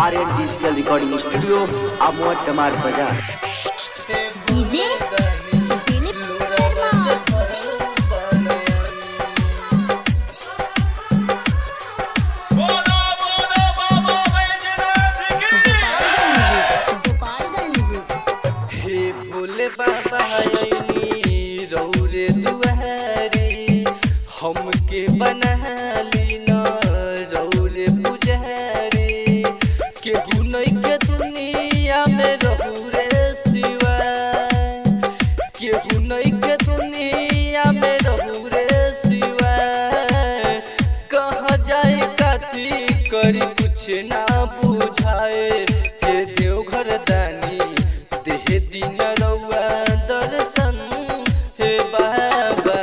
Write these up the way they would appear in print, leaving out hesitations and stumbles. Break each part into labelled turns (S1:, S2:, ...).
S1: Aryan digital recording studio अमोट टमार बाजार।
S2: डीजे दिलीप
S3: हमके बनहली न रौरे पुजहरी केहू नहीं के दुनिया में रहू रे सिवा केहू नहीं के दुनिया में रहू रे सिवा कहाँ जाए काती करी कुछ ना बुझाए हे देवघर दानी देह दिन रउआ दर्शन हे बाबा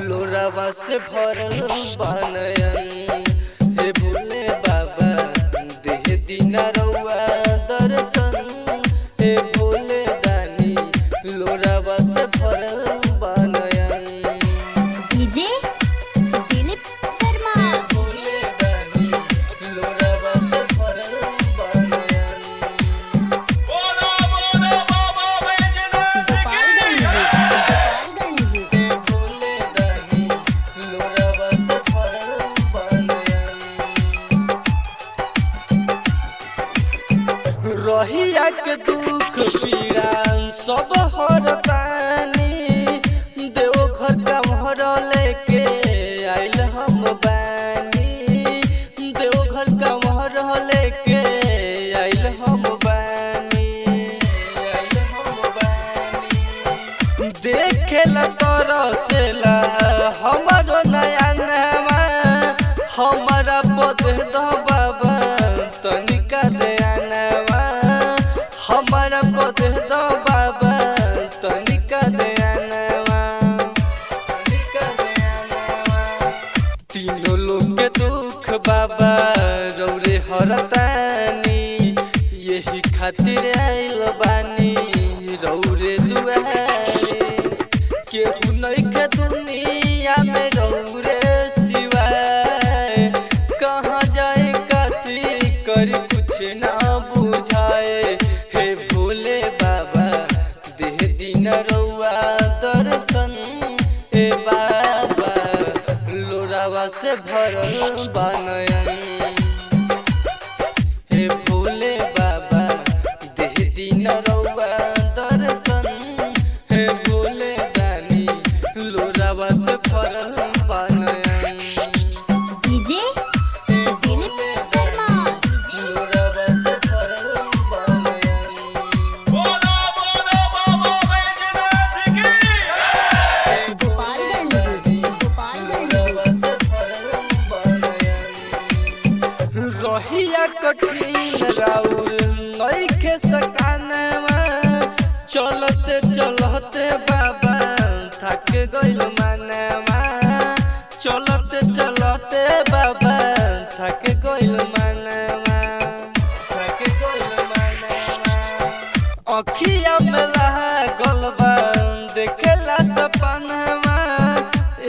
S3: लोरावा से भरल बनयन हे भोले बाबा देह दिन रउआ दर्शन हे भोले दानी लोरावा से भरल बनयन
S2: डीजे दिलीप शर्मा
S3: भोले दानी लोरावा से भरल बनयन रहिया के दुख पीड़ा सब हरतानी देवघर कमहर लेके आइल हम बानी देवघर कमहर लेके आइल हम बानी देखेला तरसेला हमारो नया नवा हमारा पद दो बाबा तनिका दयानवा हमारा पद दो बाबा तनिका दयानवा तीनों लोग के दुख बाबा रौरे हरतानी यही खातिर आइल बानी रौरे दुआरे केहू नहीं के दुनिया में रौरे सिवा कहाँ जाए काती करी कुछ ना बुझाए हे भोले बाबा देह दिन रउआ दर्शन हे बाबा लोरावा से भरल बनयन हे भोले बाबा देह दिन रउआ दर्शन हे भोले दानी लोरावा से भरल बनयन
S2: डीजे दिलीप शर्मा
S3: लोरावा से भरल बनयन लोरावा से भरल बनयन रहिया कठिन राउर नइखे सकानवा चलते चलते बाबा थक गइल मनवा चलते चलते बाबा थक गइल मनवा अखिया में लागल बा देखेला सपनवा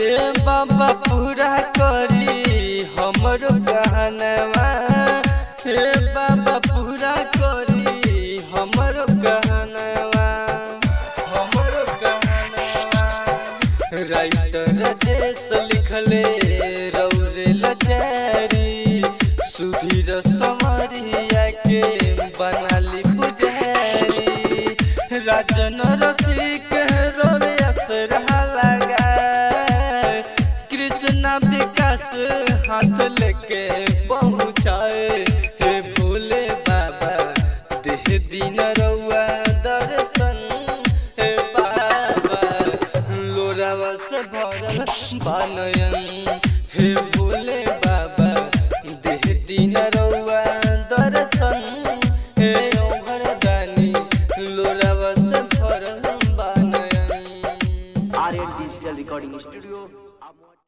S3: ए बाबा पूरा करी हमरो कहनवा ए बाबा पूरा करी हमरो कहनवा राइटर देश लिखले रौरे लचारी सुधीर समरिया के बनाली पुजारी राजन रसिक रोवे असरा लगा कृष्णा विकास हाथ लेके पहुँचाए हे भोले बाबा देह दिन रउआ दर्शन हे बाबा लोरावा से भरल बनयन।